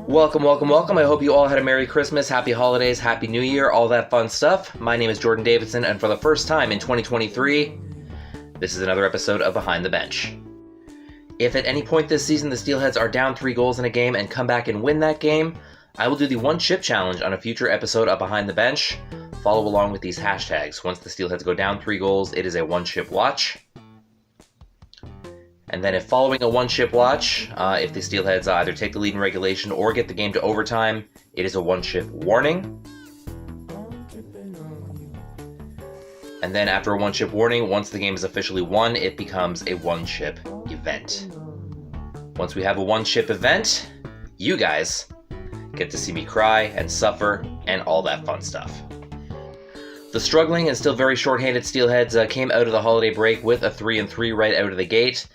Welcome, welcome, welcome. I hope you all had a Merry Christmas, Happy Holidays, Happy New Year, all that fun stuff. My name is Jordan Davidson, and for the first time in 2023, this is another episode of Behind the Bench. If at any point this season the Steelheads are down 3 goals in a game and come back and win that game, I will do the one chip challenge on a future episode of Behind the Bench. Follow along with these hashtags. Once the Steelheads go down 3 goals, it is a one chip watch. And then if following a one-chip watch, if the Steelheads either take the lead in regulation or get the game to overtime, it is a one-chip warning. And then after a one-chip warning, once the game is officially won, it becomes a one-chip event. Once we have a one-chip event, you guys get to see me cry and suffer and all that fun stuff. The struggling and still very shorthanded Steelheads came out of the holiday break with a 3-3 right out of the gate.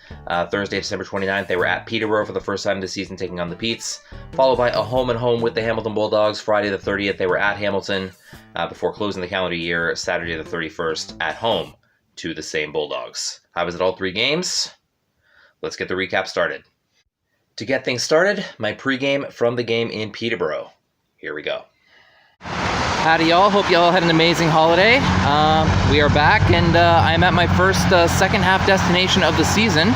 Thursday, December 29th, they were at Peterborough for the first time this season, taking on the Petes, followed by a home-and-home with the Hamilton Bulldogs. Friday the 30th, they were at Hamilton, before closing the calendar year, Saturday the 31st, at home to the same Bulldogs. How was it all 3 games? Let's get the recap started. To get things started, my pregame from the game in Peterborough. Here we go. Howdy y'all, hope y'all had an amazing holiday. We are back and I'm at my first second half destination of the season.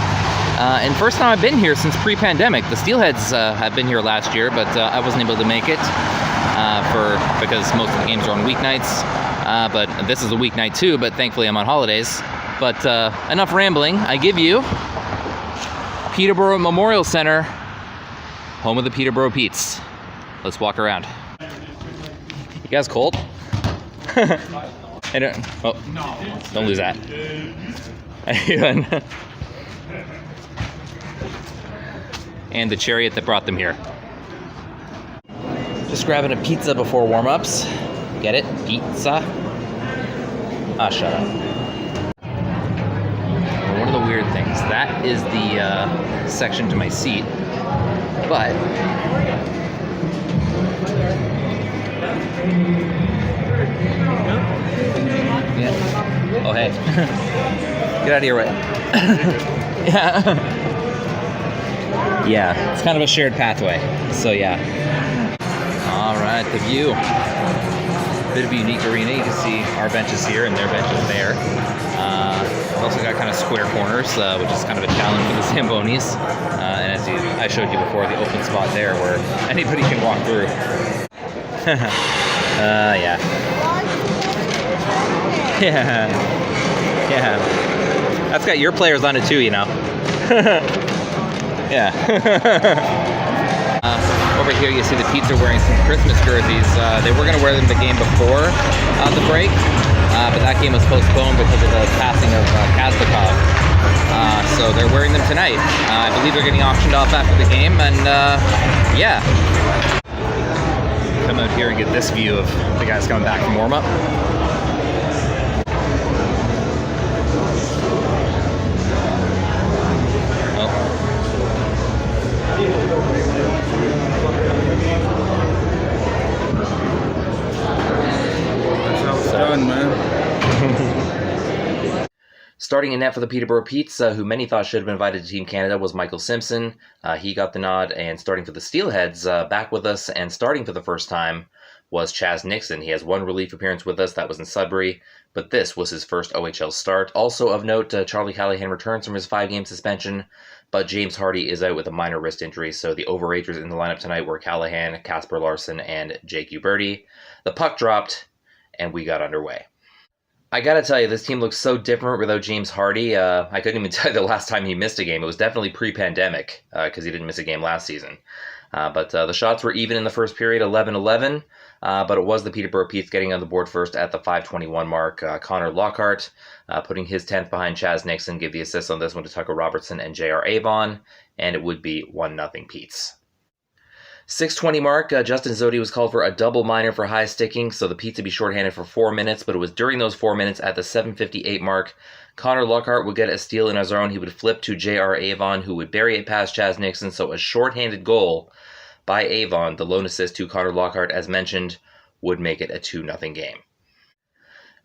And first time I've been here since pre-pandemic. The Steelheads have been here last year, but I wasn't able to make it because most of the games are on weeknights. But this is a weeknight too, but thankfully I'm on holidays. But enough rambling, I give you Peterborough Memorial Center, home of the Peterborough Petes. Let's walk around. You guys cold? Don't lose that. And the chariot that brought them here. Just grabbing a pizza before warm-ups. Get it? Pizza? Ah, shut up. One of the weird things, that is the section to my seat, but yeah. Oh, hey. Get out of here, right? Yeah. Yeah, it's kind of a shared pathway, so yeah. All right, the view. Bit of a unique arena. You can see our benches here and their benches there. We've also got kind of square corners, which is kind of a challenge for the Zambonis. And as I showed you before, the open spot there where anybody can walk through. Yeah. Yeah. That's got your players on it too, you know. Yeah. Over here you see the Petes are wearing some Christmas jerseys. They were going to wear them the game before the break, but that game was postponed because of the passing of KASPER. So they're wearing them tonight. I believe they're getting auctioned off after the game, and yeah. Come out here and get this view of the guys coming back from warm-up. That's how it's done, man. Starting in net for the Peterborough Petes, who many thought should have been invited to Team Canada, was Michael Simpson. He got the nod, and starting for the Steelheads, back with us and starting for the first time was Chaz Nixon. He has 1 relief appearance with us, that was in Sudbury, but this was his first OHL start. Also of note, Charlie Callahan returns from his 5-game suspension, but James Hardie is out with a minor wrist injury, so the overagers in the lineup tonight were Callahan, Kasper, LARSEN, and Jake Uberti. The puck dropped, and we got underway. I gotta tell you, this team looks so different without James Hardie. I couldn't even tell you the last time he missed a game. It was definitely pre-pandemic, because he didn't miss a game last season. But the shots were even in the first period, 11-11. But it was the Peterborough Petes getting on the board first at the 5:21 mark. Connor Lockhart putting his 10th behind Chaz Nixon, gave the assist on this one to Tucker Robertson and J.R. AVON, and it would be 1-0 Petes. 6:20 mark, Justin Zodi was called for a double minor for high sticking, so the Petes would be shorthanded for 4 minutes, but it was during those 4 minutes at the 7:58 mark, Connor Lockhart would get a steal in his own. He would flip to J.R. AVON, who would bury it past Chaz Nixon, so a shorthanded goal by AVON, the lone assist to Connor Lockhart, as mentioned, would make it a 2-0 game.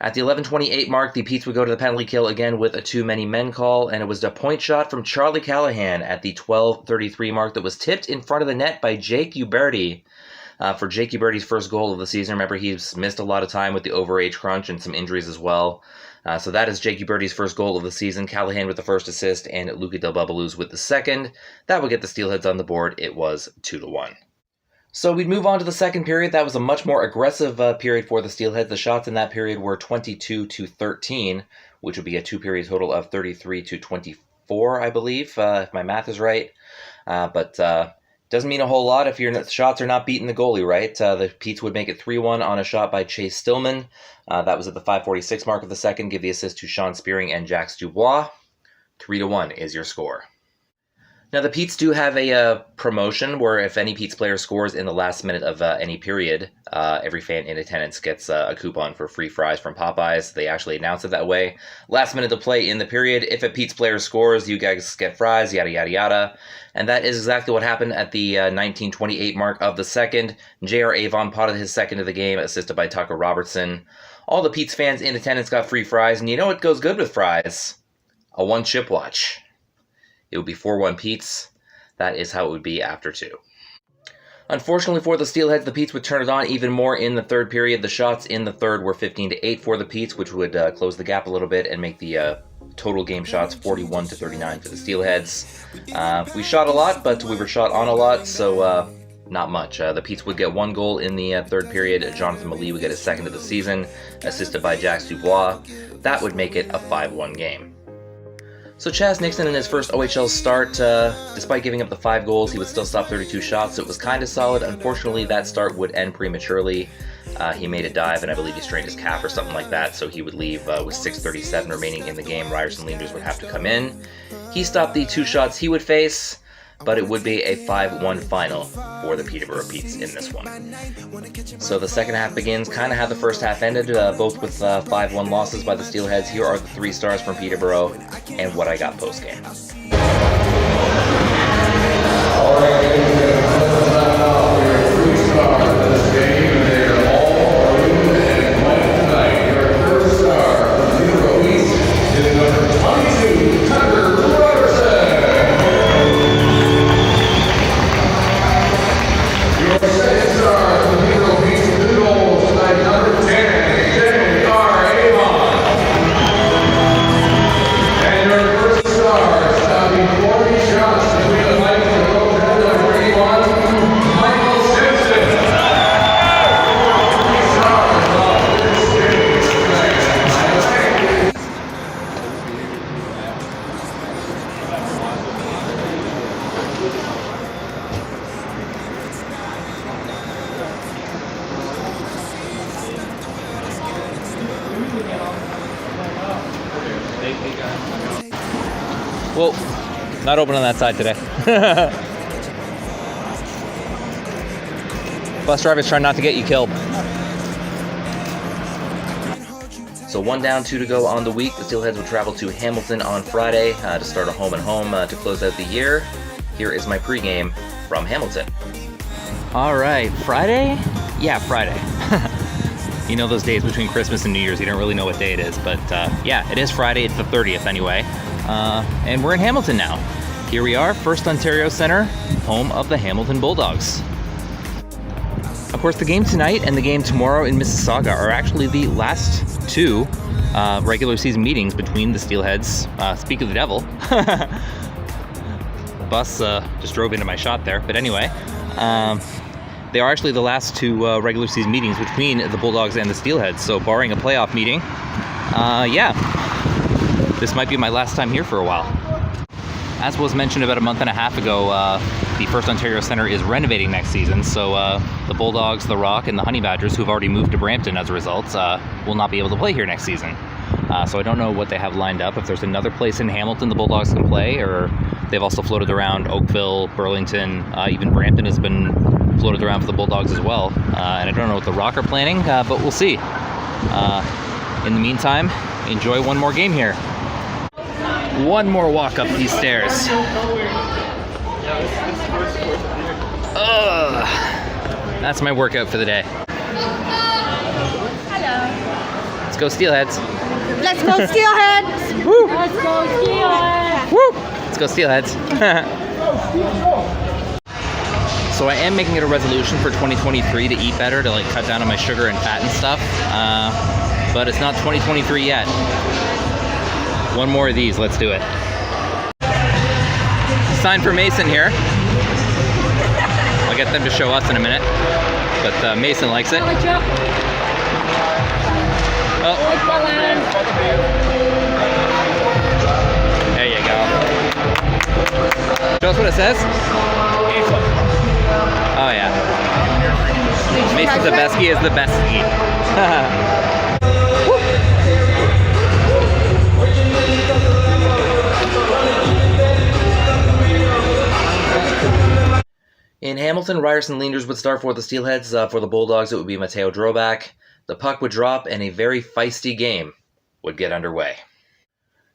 At the 11:28 mark, the Petes would go to the penalty kill again with a too many men call, and it was a point shot from Charlie Callahan at the 12:33 mark that was tipped in front of the net by Jake Uberti. For Jake Uberti's first goal of the season. Remember, he's missed a lot of time with the overage crunch and some injuries as well. So that is Jake Uberti's first goal of the season. Callahan with the first assist and Luca Del Bubbaluz with the second. That would get the Steelheads on the board. It was 2-1. So we'd move on to the second period. That was a much more aggressive period for the Steelheads. The shots in that period were 22-13, which would be a two-period total of 33-24, I believe, if my math is right. But doesn't mean a whole lot if your shots are not beating the goalie, right? The Petes would make it 3-1 on a shot by Chase Stillman. That was at the 5:46 mark of the second. Give the assist to Sean Spearing and Jax Dubois. 3-1 is your score. Now, the Petes do have a promotion where if any Petes player scores in the last minute of any period, every fan in attendance gets a coupon for free fries from Popeyes. They actually announce it that way. Last minute to play in the period. If a Petes player scores, you guys get fries, yada, yada, yada. And that is exactly what happened at the 19:28 mark of the second. J.R. Avon potted his second of the game, assisted by Tucker Robertson. All the Petes fans in attendance got free fries, and you know what goes good with fries? A one-chip watch. It would be 4-1 Petes. That is how it would be after 2. Unfortunately for the Steelheads, the Petes would turn it on even more in the third period. The shots in the third were 15-8 for the Petes, which would close the gap a little bit and make the total game shots 41-39 for the Steelheads. We shot a lot, but we were shot on a lot, so not much. The Petes would get 1 goal in the third period. Jonathan Malee would get his second of the season, assisted by Jax Dubois. That would make it a 5-1 game. So Chaz Nixon in his first OHL start, despite giving up the 5 goals, he would still stop 32 shots, so it was kind of solid. Unfortunately, that start would end prematurely. He made a dive, and I believe he strained his calf or something like that, so he would leave with 6:37 remaining in the game. Ryerson Leanders would have to come in. He stopped the 2 shots he would face, but it would be a 5-1 final for the Peterborough Petes in this one. So the second half begins kind of how the first half ended, both with 5-1 losses by the Steelheads. Here are the 3 stars from Peterborough and what I got post-game. Whoa, not open on that side today. Bus drivers trying not to get you killed. So 1 down, 2 to go on the week. The Steelheads will travel to Hamilton on Friday to start a home-and-home to close out the year. Here is my pregame from Hamilton. All right, Friday? Yeah, Friday. You know those days between Christmas and New Year's, you don't really know what day it is, but yeah, it is Friday. It's the 30th anyway. And we're in Hamilton now. Here we are, First Ontario Centre, home of the Hamilton Bulldogs. Of course, the game tonight and the game tomorrow in Mississauga are actually the last 2 regular season meetings between the Steelheads. Speak of the devil. The bus just drove into my shot there, but anyway. They are actually the last 2 regular season meetings between the Bulldogs and the Steelheads, so barring a playoff meeting, yeah, this might be my last time here for a while. As was mentioned about a month and a half ago, the First Ontario Centre is renovating next season, so the Bulldogs, the Rock, and the Honey Badgers, who've already moved to Brampton as a result, will not be able to play here next season. So I don't know what they have lined up, if there's another place in Hamilton the Bulldogs can play, or they've also floated around Oakville, Burlington, even Brampton has been floated around for the Bulldogs as well. And I don't know what the Rock are planning, but we'll see. In the meantime, enjoy one more game here. One more walk up these stairs. That's my workout for the day. Hello. Let's go Steelheads. Let's go Steelheads! Woo! Let's go Steelheads! Woo! Let's go Steelheads. So I am making it a resolution for 2023 to eat better, to like cut down on my sugar and fat and stuff. But it's not 2023 yet. One more of these, let's do it. Sign for Mason here. I'll get them to show us in a minute. But Mason likes it. Oh. There you go. Show us what it says. Oh yeah. Mason Zabeski is the best to eat. In Hamilton, Ryerson Leanders would start for the Steelheads. For the Bulldogs, it would be Mateo Droback. The puck would drop, and a very feisty game would get underway.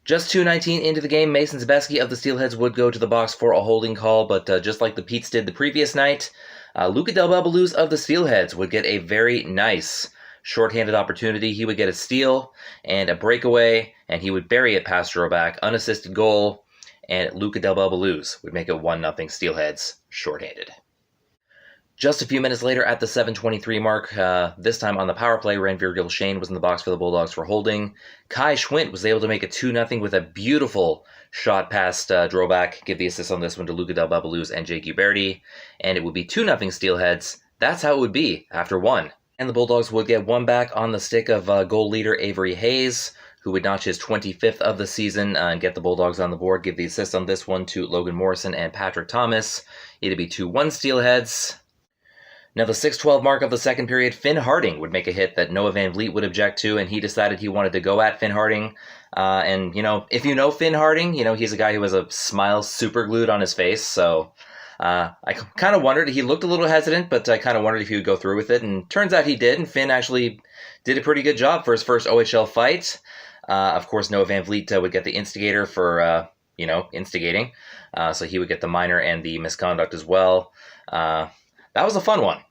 Just 2:19 into the game, Mason Zabeski of the Steelheads would go to the box for a holding call, but just like the Peets did the previous night, Luca Del Babaluz of the Steelheads would get a very nice shorthanded opportunity. He would get a steal and a breakaway, and he would bury it past Droback, unassisted goal, and Luca Del Babaluz would make it 1-0 Steelheads, shorthanded. Just a few minutes later at the 7:23 mark, this time on the power play, Ranveer Gilshane was in the box for the Bulldogs for holding. Kai Schwindt was able to make it 2-0 with a beautiful shot past Droback, give the assist on this one to Luca Del Babaluz and Jake Uberti, and it would be 2-0 Steelheads. That's how it would be after one. And the Bulldogs would get one back on the stick of goal leader Avery Hayes, who would notch his 25th of the season and get the Bulldogs on the board, give the assist on this one to Logan Morrison and Patrick Thomas. It'd be 2-1 Steelheads. Now, the 6:12 mark of the second period, Finn Harding would make a hit that Noah Van Vliet would object to, and he decided he wanted to go at Finn Harding. And, you know, if you know Finn Harding, you know, he's a guy who has a smile super glued on his face, so I kind of wondered, he looked a little hesitant, but I kind of wondered if he would go through with it, and turns out he did, and Finn actually did a pretty good job for his first OHL fight. Of course, Noah Van Vliet would get the instigator for, instigating, so he would get the minor and the misconduct as well. That was a fun one.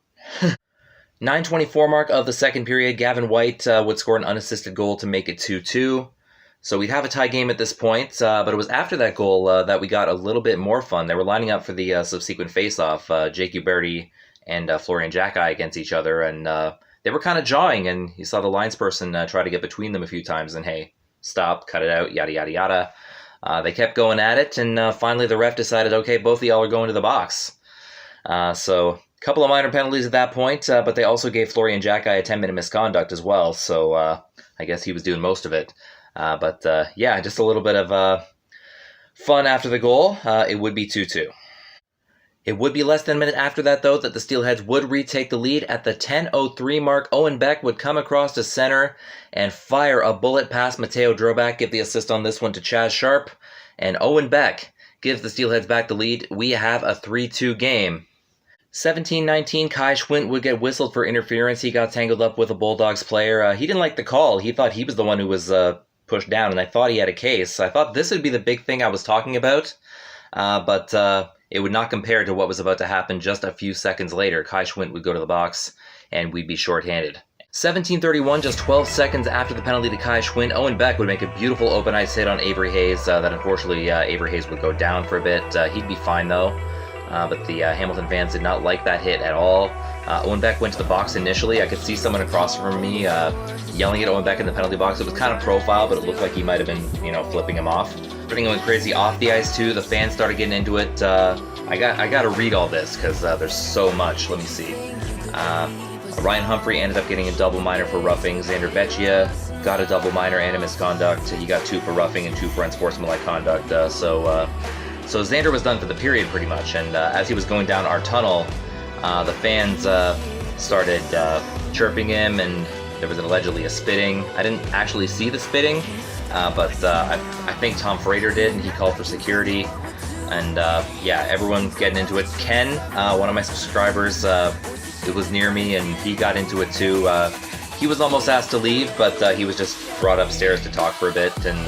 9:24 mark of the second period, Gavin White would score an unassisted goal to make it 2-2. So we'd have a tie game at this point, but it was after that goal that we got a little bit more fun. They were lining up for the subsequent face-off, Jake Uberti and Florian Jacki against each other, and they were kind of jawing, and you saw the linesperson try to get between them a few times, and hey, stop, cut it out, yada, yada, yada. They kept going at it, and finally the ref decided, okay, both of y'all are going to the box. So a couple of minor penalties at that point, but they also gave Florian Jacki a 10-minute misconduct as well, so I guess he was doing most of it. But yeah, just a little bit of fun after the goal. It would be 2-2. It would be less than a minute after that, though, that the Steelheads would retake the lead. At the 10:03 mark, Owen Beck would come across to center and fire a bullet past Mateo Droback, give the assist on this one to Chaz Sharp, and Owen Beck gives the Steelheads back the lead. We have a 3-2 game. 17:19, Kai Schwindt would get whistled for interference. He got tangled up with a Bulldogs player. He didn't like the call. He thought he was the one who was pushed down, and I thought he had a case. I thought this would be the big thing I was talking about, but it would not compare to what was about to happen just a few seconds later. Kai Schwindt would go to the box, and we'd be shorthanded. 17:31, just 12 seconds after the penalty to Kai Schwindt, Owen Beck would make a beautiful open ice hit on Avery Hayes. That unfortunately, Avery Hayes would go down for a bit. He'd be fine, though. But the Hamilton fans did not like that hit at all. Owen Beck went to the box initially. I could see someone across from me yelling at Owen Beck in the penalty box. It was kind of profile, but it looked like he might have been, flipping him off. Everything went crazy off the ice too. The fans started getting into it. I got to read all this because there's so much. Let me see. Ryan Humphrey ended up getting a double minor for roughing. Xander Vecchia got a double minor and a misconduct. He got 2 for roughing and 2 for unsportsmanlike conduct. So Xander was done for the period pretty much, and as he was going down our tunnel, the fans started chirping him, and there was allegedly a spitting. I didn't actually see the spitting, but I think Tom Frater did, and he called for security. And yeah, everyone's getting into it. Ken, one of my subscribers, it was near me, and he got into it too. He was almost asked to leave, but he was just brought upstairs to talk for a bit, and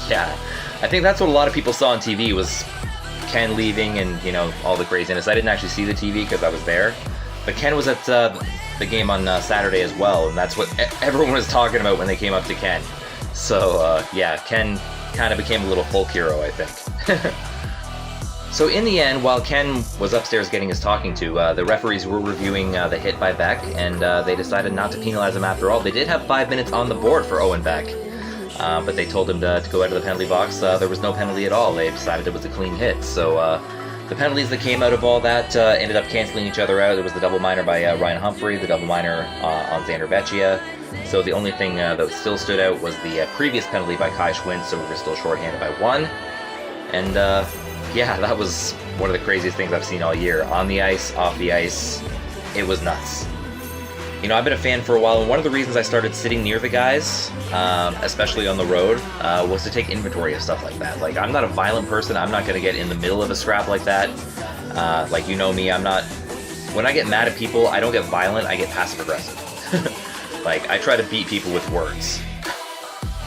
yeah, I think that's what a lot of people saw on TV was Ken leaving and, all the craziness. I didn't actually see the TV because I was there, But Ken was at the game on Saturday as well, and that's what everyone was talking about when they came up to Ken. So yeah, Ken kind of became a little folk hero, I think. So in the end, while Ken was upstairs getting his talking to, the referees were reviewing the hit by Beck, and they decided not to penalize him after all. They did have 5 minutes on the board for Owen Beck, but they told him to go out of the penalty box. There was no penalty at all. They decided it was a clean hit. So the penalties that came out of all that ended up canceling each other out. There was the double minor by Ryan Humphrey, the double minor on Xander Vecchia. So the only thing that still stood out was the previous penalty by Kai Schwindt, so we were still shorthanded by 1. And yeah, that was one of the craziest things I've seen all year. On the ice, off the ice, it was nuts. You know, I've been a fan for a while, and one of the reasons I started sitting near the guys, especially on the road, was to take inventory of stuff like that. Like, I'm not a violent person. I'm not going to get in the middle of a scrap like that. Like, you know me, I'm not... When I get mad at people, I don't get violent, I get passive-aggressive. Like, I try to beat people with words.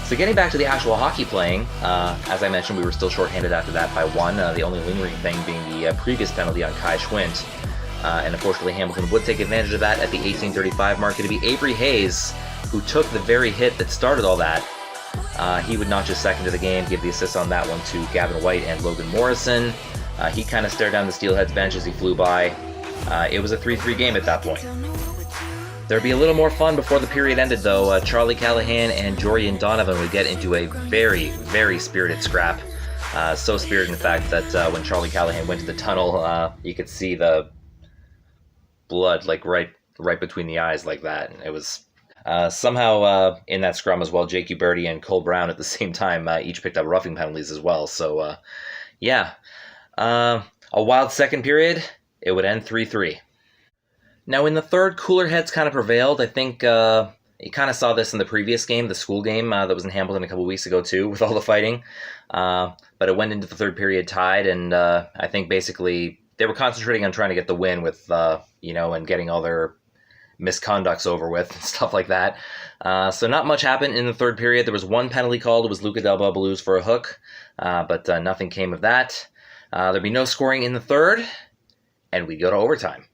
So getting back to the actual hockey playing, as I mentioned, we were still shorthanded after that by 1, the only lingering thing being the previous penalty on Kai Schwindt. And unfortunately, Hamilton would take advantage of that at the 18:35 mark. It'd be Avery Hayes who took the very hit that started all that. He would notch his second to the game, give the assist on that one to Gavin White and Logan Morrison. He kind of stared down the Steelheads bench as he flew by. It was a 3-3 game at that point. There'd be a little more fun before the period ended, though. Charlie Callahan and Jorian Donovan would get into a very, very spirited scrap. So spirited, in fact, that when Charlie Callahan went to the tunnel, you could see the blood like right between the eyes like that. It was somehow in that scrum as well, Jake Uberti and Cole Brown at the same time each picked up roughing penalties as well. So yeah, a wild second period. It would end 3-3. Now in the third, cooler heads kind of prevailed. I think you kind of saw this in the previous game, the school game that was in Hamilton a couple weeks ago too, with all the fighting. But it went into the third period tied, and I think basically they were concentrating on trying to get the win with, you know, and getting all their misconducts over with and stuff like that. So not much happened in the third period. There was one penalty called. It was Luca Del Babaluz for a hook, but nothing came of that. There'd be no scoring in the third, and we go to overtime.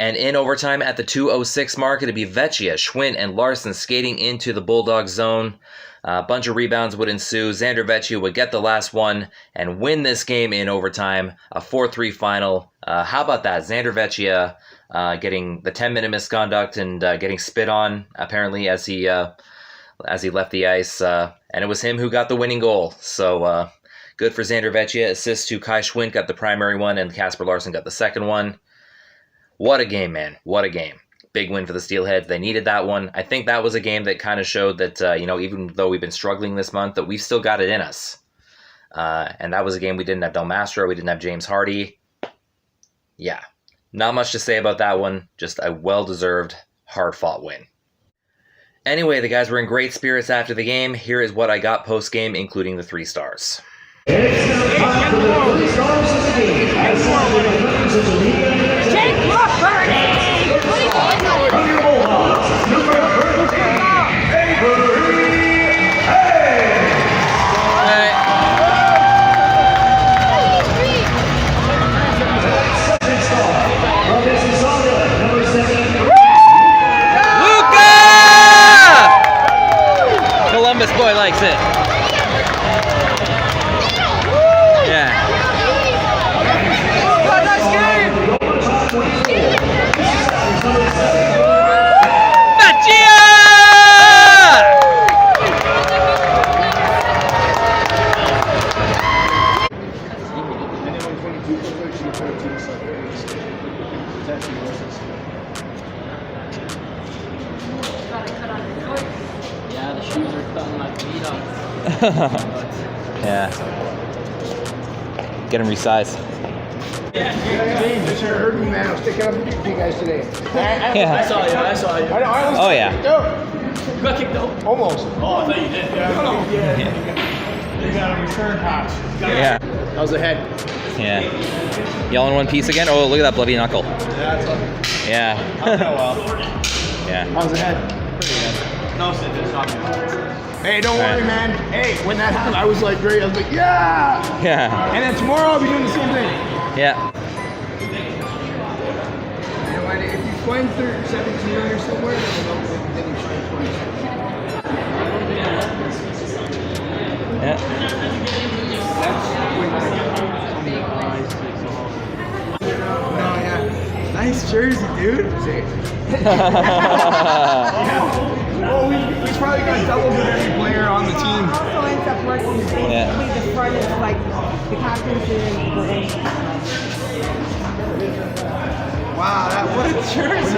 And in overtime at the 2:06 mark, it'd be Vecchia, Schwindt, and Larsen skating into the Bulldogs zone. A bunch of rebounds would ensue. Xander Vecchia would get the last one and win this game in overtime, a 4-3 final. How about that? Xander Vecchia getting the 10-minute misconduct and getting spit on, apparently, as he left the ice. And it was him who got the winning goal. So good for Xander Vecchia. Assist to Kai Schwindt got the primary one, and Kasper Larsen got the second one. What a game, man. What a game. Big win for the Steelheads. They needed that one. I think that was a game that kind of showed that, you know, even though we've been struggling this month, that we've still got it in us. And that was a game we didn't have Del Mastro. We didn't have James Hardie. Yeah. Not much to say about that one. Just a well-deserved, hard-fought win. Anyway, the guys were in great spirits after the game. Here is what I got post-game, including the 3 stars. It's time for the 3 stars of the game. As one of the members of the league, from your Bulldogs, number 13, AVERY. Second star from Mississauga, number 7. Luca! Columbus boy likes it. Yeah. Yeah, the shoes are cutting my feet off. Yeah. Get him resized. You sure heard me, man. I was sticking up for you guys today. Yeah. I saw you. I was Oh, yeah. You got kicked out? Almost. Oh, I thought you did. Yeah. You got a return pass. Yeah. That was the head. Yeah. You all in one piece again? Oh, look at that bloody knuckle. Yeah, that's all. Yeah. Oh, well. Yeah. That was the head. Pretty good. No, Sid, it's not me. Hey, don't worry, Right. man. Hey, when that happened, I was like great. I was like, yeah. Yeah. And then tomorrow I'll be doing the same thing. Yeah. You know what? SCHWINDT 17 or somewhere, and then he shot 26. Yeah. Oh yeah, nice jersey, dude. Well, we probably got double with every player on the team. Also ends up working. Basically, the front is like the captain's and Wow, what a jersey!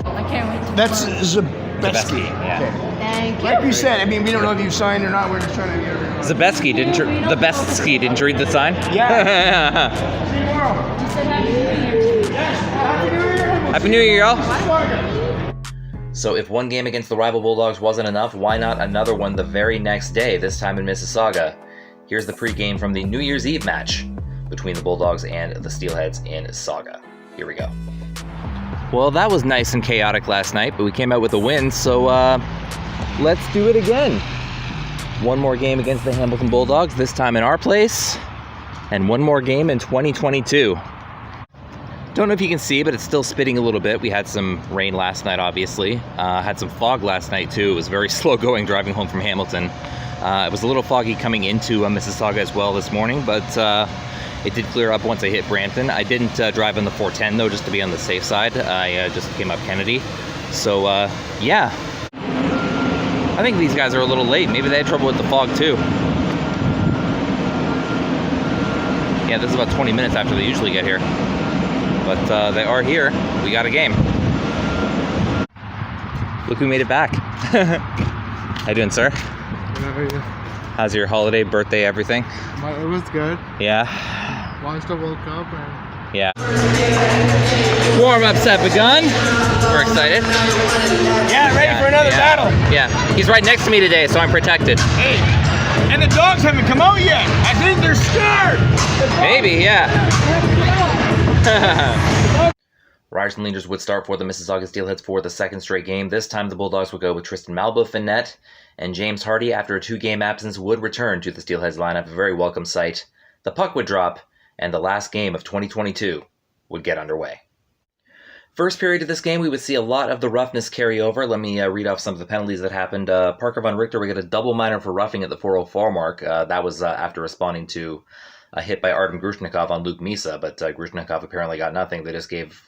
I can't wait to That's Zabetsky. Yeah. Thank you. Like you said, I mean, we don't know if you signed or not. We're just trying to get everything. Zabetsky, didn't you? The Bestski, didn't you read the sign? Yeah. See you tomorrow. You said Happy New Year. Yes. Happy New Year. Happy New Year, y'all. So if one game against the rival Bulldogs wasn't enough, why not another one the very next day, this time in Mississauga? Here's the pregame from the New Year's Eve match between the Bulldogs and the Steelheads in Sauga. Here we go. Well, that was nice and chaotic last night, but we came out with a win, so let's do it again. One more game against the Hamilton Bulldogs, this time in our place, and one more game in 2022. Don't know if you can see, but it's still spitting a little bit. We had some rain last night, obviously. Had some fog last night, too. It was very slow going driving home from Hamilton. It was a little foggy coming into Mississauga as well this morning, but it did clear up once I hit Brampton. I didn't drive on the 410, though, just to be on the safe side. I just came up Kennedy. So, yeah. I think these guys are a little late. Maybe they had trouble with the fog, too. Yeah, this is about 20 minutes after they usually get here. But they are here. We got a game. Look who made it back. How you doing, sir? How's your holiday, birthday, everything? It was good. Yeah. Watched the World Cup and Yeah. Warm-ups have begun. We're excited. Yeah, ready for another battle. Yeah. He's right next to me today, so I'm protected. Hey, and the dogs haven't come out yet. I think they're scared. Maybe, yeah. Ryerson Leaders would start for the Mississauga Steelheads for the second straight game. This time the Bulldogs would go with Tristan Malbouf in net, and James Hardie, after a 2-game absence, would return to the Steelheads lineup, a very welcome sight. The puck would drop, and the last game of 2022 would get underway. First period of this game, we would see a lot of the roughness carry over. Let me read off some of the penalties that happened. Parker von Richter would get a double minor for roughing at the 4:04 mark. That was after responding to a hit by Artem Grushnikov on Luke Misa, but Grushnikov apparently got nothing. They just gave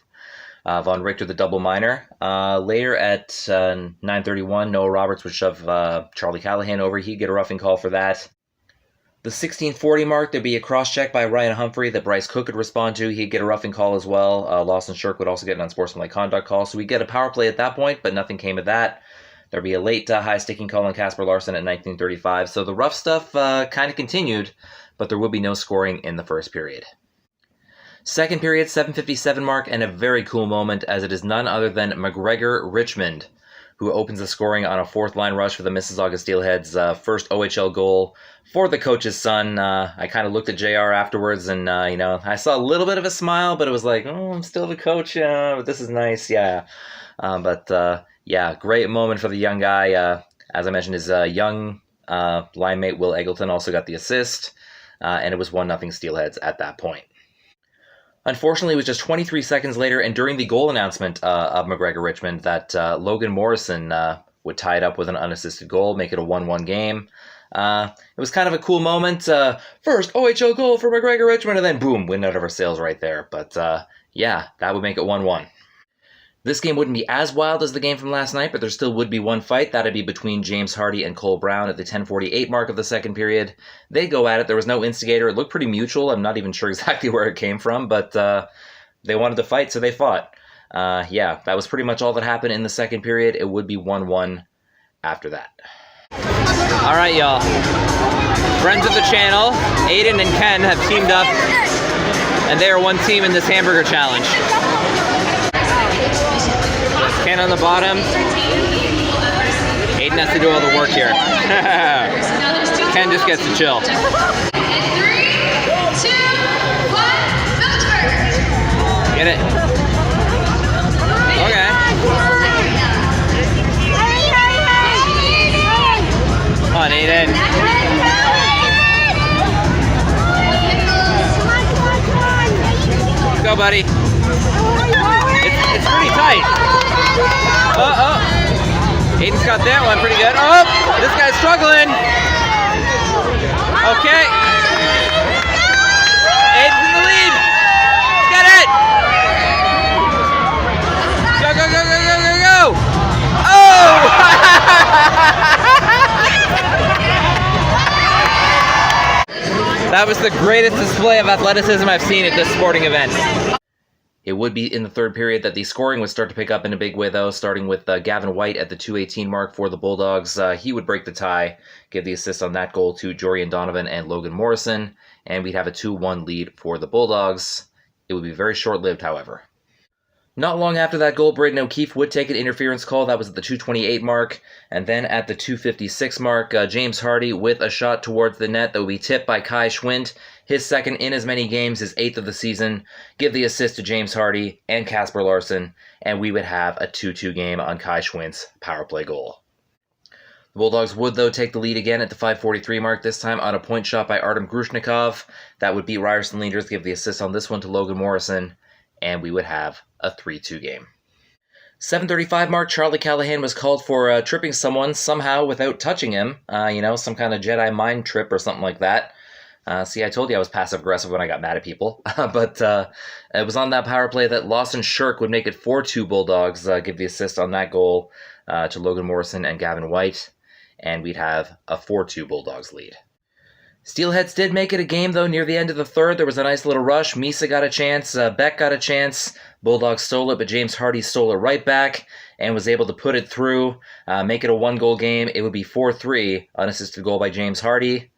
von Richter the double minor. Later at 9:31, Noah Roberts would shove Charlie Callahan over. He'd get a roughing call for that. The 16:40 mark, there'd be a cross-check by Ryan Humphrey that Bryce Cook could respond to. He'd get a roughing call as well. Lawson Shirk would also get an unsportsmanlike conduct call. So we'd get a power play at that point, but nothing came of that. There'd be a late high sticking call on Kasper Larsen at 19:35. So the rough stuff kind of continued, but there would be no scoring in the first period. Second period, 7:57 mark, and a very cool moment, as it is none other than McGregor Richmond, who opens the scoring on a fourth-line rush for the Mississauga Steelheads' first OHL goal for the coach's son. I kind of looked at JR afterwards, and, I saw a little bit of a smile, but it was like, oh, I'm still the coach, but this is nice, yeah. Great moment for the young guy. As I mentioned, his young line mate, Will Eggleton, also got the assist, and it was 1-0 Steelheads at that point. Unfortunately, it was just 23 seconds later, and during the goal announcement of McGregor Richmond, that Logan Morrison would tie it up with an unassisted goal, make it a 1-1 game. It was kind of a cool moment. First OHL goal for McGregor Richmond, and then boom, win out of our sails right there. But that would make it 1-1. This game wouldn't be as wild as the game from last night, but there still would be one fight. That'd be between James Hardie and Cole Brown at the 10:48 mark of the second period. They go at it. There was no instigator. It looked pretty mutual. I'm not even sure exactly where it came from, but they wanted to fight, so they fought. That was pretty much all that happened in the second period. It would be 1-1 after that. All right, y'all. Friends of the channel, Aiden and Ken have teamed up, and they are one team in this hamburger challenge. Ken on the bottom. Aiden has to do all the work here. Ken just gets to chill. 3, 2, 1, Get it. Okay. Come on, Aiden. Go, buddy. right. Aiden's got that one pretty good. Oh, this guy's struggling. Okay. Aiden's in the lead. Get it. Go, go, go, go, go, go, go. Oh! That was the greatest display of athleticism I've seen at this sporting event. It would be in the third period that the scoring would start to pick up in a big way, though, starting with Gavin White at the 2:18 mark for the Bulldogs. He would break the tie, give the assist on that goal to Jorian Donovan and Logan Morrison, and we'd have a 2-1 lead for the Bulldogs. It would be very short-lived, however. Not long after that goal, Braden O'Keefe would take an interference call. That was at the 2:28 mark. And then at the 2:56 mark, James Hardie with a shot towards the net that would be tipped by Kai Schwindt. His second in as many games, his 8th of the season. Give the assist to James Hardie and Kasper Larsen, and we would have a 2-2 game on Kai Schwindt's power play goal. The Bulldogs would, though, take the lead again at the 5:43 mark, this time on a point shot by Artem Grushnikov. That would beat Ryerson Leaders, give the assist on this one to Logan Morrison, and we would have a 3-2 game. 7:35 mark, Charlie Callahan was called for tripping someone somehow without touching him. Some kind of Jedi mind trip or something like that. See, I told you I was passive-aggressive when I got mad at people. But it was on that power play that Lawson Shirk would make it 4-2 Bulldogs, give the assist on that goal to Logan Morrison and Gavin White. And we'd have a 4-2 Bulldogs lead. Steelheads did make it a game, though, near the end of the third. There was a nice little rush. Misa got a chance. Beck got a chance. Bulldogs stole it, but James Hardie stole it right back and was able to put it through, make it a one-goal game. It would be 4-3, unassisted goal by James Hardie,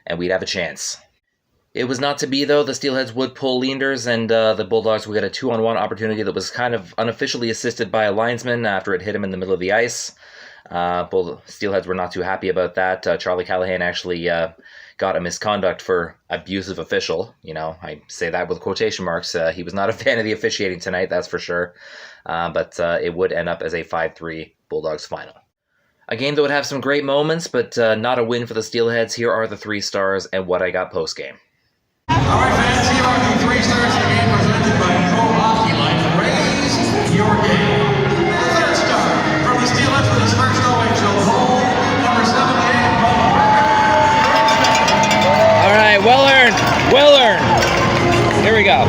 and we'd have a chance. It was not to be, though. The Steelheads would pull Leanders, and the Bulldogs would get a 2-on-1 opportunity that was kind of unofficially assisted by a linesman after it hit him in the middle of the ice. Steelheads were not too happy about that. Charlie Callahan actually got a misconduct for abusive official. I say that with quotation marks. He was not a fan of the officiating tonight, that's for sure. But it would end up as a 5-3 Bulldogs final. A game that would have some great moments, but not a win for the Steelheads. Here are the 3 stars and what I got post-game. All right, fans, here are the 3 stars of the game presented by Pro Hockey Life. Raise your game. The third star from the Steelheads for his first OHL goal, number 78. All right, well earned. Well earned. Here we go.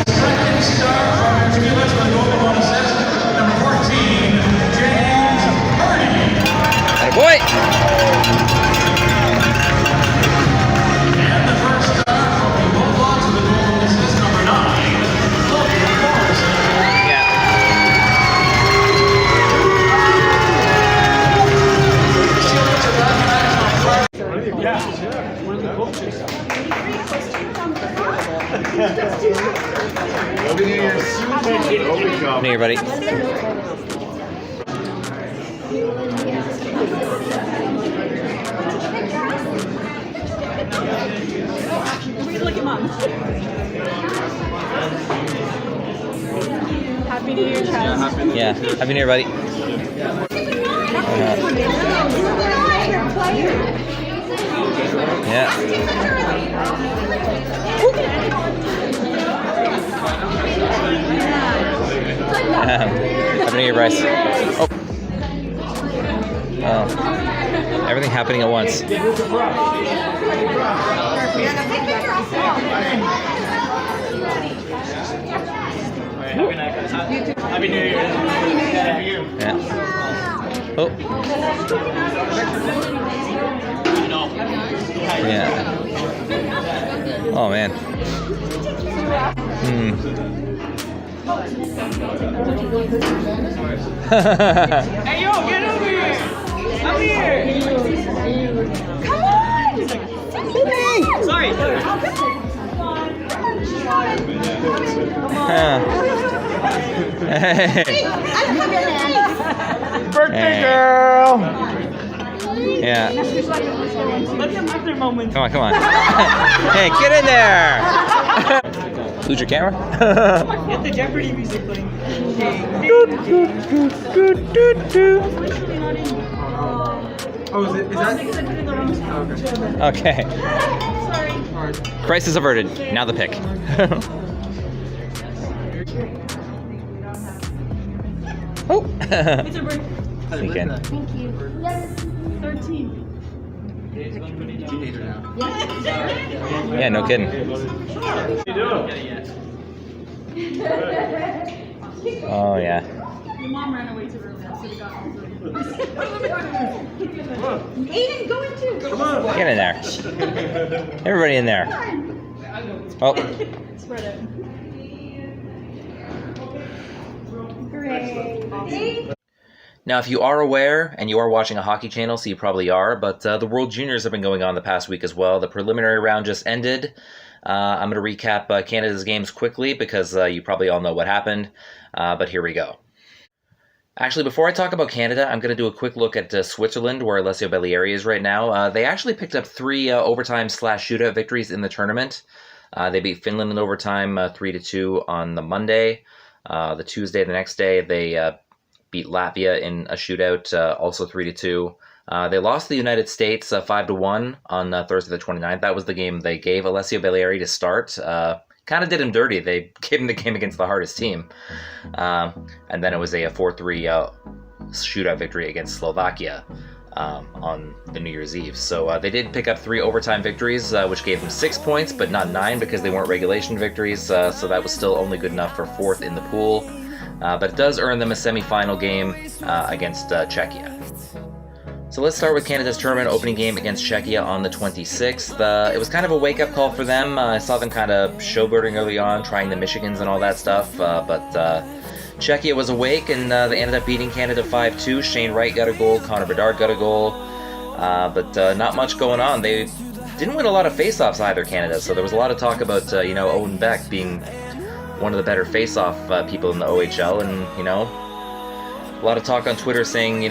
Second star from the Steelheads for the goal of 1 assist, number 14, James Hardie. Atta boy. And the first star from the Bulldogs for the goal of assist, number 9, Logan Morrison. Yeah. Steelheads are back in action on Friday. Hey, everybody. Look at Mom. Happy New Year, Travis. Yeah. Happy New Year, buddy. Yeah. Happy New Year, Bryce. Oh. Everything happening at once. Happy New Year. Yeah. Oh. Yeah. Oh, man. Hey, yo, get over here. Come here. Come on! Sorry. Hey. Birthday girl! Yeah. Let him have their moment. Come on, come on. Hey, get in there! Lose your camera? Get the Jeopardy music playing. Oh, is that? Okay. Crisis averted. Now the pick. Oh! It's a birthday. You can. Thank you. 13. Yeah, no kidding. Oh, yeah. Your mom ran away too early. I should have gotten Aiden, go in too. Come on. Get in there. Everybody in there. Oh. Spread it. Hooray. Now, if you are aware, and you are watching a hockey channel, so you probably are, but the World Juniors have been going on the past week as well. The preliminary round just ended. I'm going to recap Canada's games quickly because you probably all know what happened, but here we go. Actually, before I talk about Canada, I'm going to do a quick look at Switzerland, where Alessio Bellieri is right now. They actually picked up 3 overtime/shootout victories in the tournament. They beat Finland in overtime 3-2 on the Monday. The Tuesday, the next day, they beat Latvia in a shootout, also 3-2. They lost the United States 5-1 on Thursday the 29th. That was the game they gave Alessio Bellieri to start. Kind of did him dirty. They gave him the game against the hardest team. And then it was a 4-3 shootout victory against Slovakia on the New Year's Eve. So they did pick up 3 overtime victories, which gave them 6 points, but not 9 because they weren't regulation victories. So that was still only good enough for 4th in the pool. But it does earn them a semi-final game against Czechia. So let's start with Canada's tournament opening game against Czechia on the 26th. It was kind of a wake-up call for them. I saw them kind of showboating early on, trying the Michigans and all that stuff, but Czechia was awake, and they ended up beating Canada 5-2. Shane Wright got a goal, Connor Bedard got a goal, but not much going on. They didn't win a lot of face-offs either, Canada, so there was a lot of talk about, Owen Beck being one of the better face-off people in the OHL, and, a lot of talk on Twitter saying,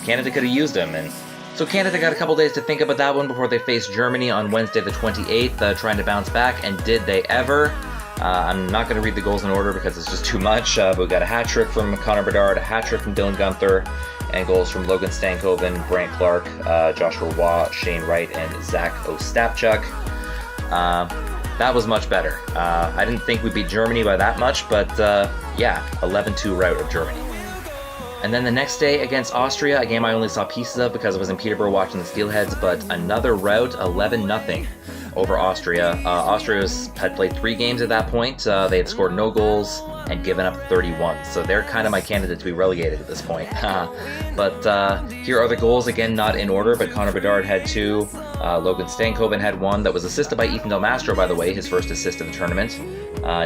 Canada could have used him. And so Canada got a couple days to think about that one before they faced Germany on Wednesday the 28th, trying to bounce back, and did they ever? I'm not going to read the goals in order because it's just too much, but we got a hat-trick from Connor Bedard, a hat-trick from Dylan Guenther, and goals from Logan Stankoven, Brant Clark, Joshua Waugh, Shane Wright, and Zach Ostapchuk. That was much better. I didn't think we beat Germany by that much, but 11-2 rout of Germany. And then the next day against Austria, a game I only saw pieces of because I was in Peterborough watching the Steelheads, but another rout, 11-0 over Austria. Austria had played 3 games at that point. They had scored no goals and given up 31, so they're kind of my candidate to be relegated at this point. But here are the goals, again, not in order, but Connor Bedard had 2. Logan Stankoven had 1 that was assisted by Ethan Del Mastro, by the way, his first assist of the tournament.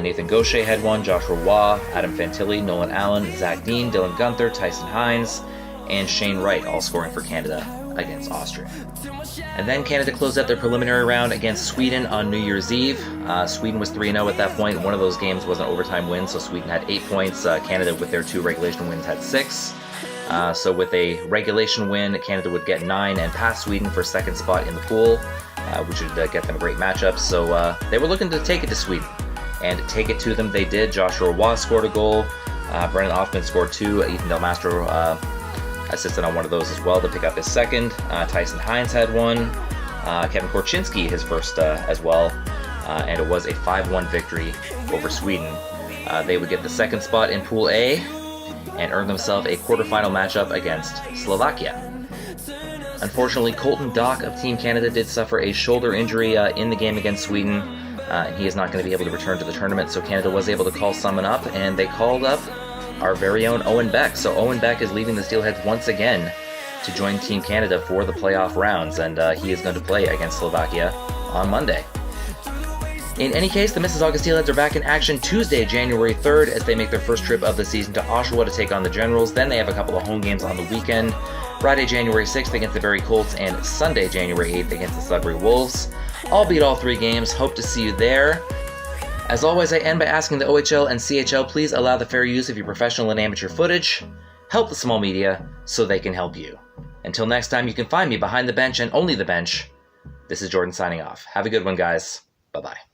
Nathan Gaucher had 1, Joshua Waugh, Adam Fantilli, Nolan Allen, Zach Dean, Dylan Guenther, Tyson Hines, and Shane Wright, all scoring for Canada against Austria. And then Canada closed out their preliminary round against Sweden on New Year's Eve. Sweden was 3-0 at that point. One of those games was an overtime win, so Sweden had 8 points. Canada, with their 2 regulation wins, had 6. So with a regulation win, Canada would get 9 and pass Sweden for 2nd spot in the pool, which would get them a great matchup. So they were looking to take it to Sweden, and take it to them they did. Joshua Waugh scored a goal. Brennan Hoffman scored 2. Ethan Del Mastro assisted on one of those as well to pick up his 2nd. Tyson Hines had 1. Kevin Korchinski his first as well. And it was a 5-1 victory over Sweden. They would get the 2nd spot in Pool A and earn themselves a quarterfinal matchup against Slovakia. Unfortunately, Colton Dock of Team Canada did suffer a shoulder injury in the game against Sweden. And he is not going to be able to return to the tournament, so Canada was able to call someone up, and they called up our very own Owen Beck. So Owen Beck is leaving the Steelheads once again to join Team Canada for the playoff rounds, and he is going to play against Slovakia on Monday. In any case, the Mississauga Steelheads are back in action Tuesday, January 3rd, as they make their first trip of the season to Oshawa to take on the Generals. Then they have a couple of home games on the weekend. Friday, January 6th against the Very Colts, and Sunday, January 8th against the Sudbury Wolves. I'll beat all 3 games. Hope to see you there. As always, I end by asking the OHL and CHL please allow the fair use of your professional and amateur footage. Help the small media so they can help you. Until next time, you can find me behind the bench and only the bench. This is Jordan signing off. Have a good one, guys. Bye-bye.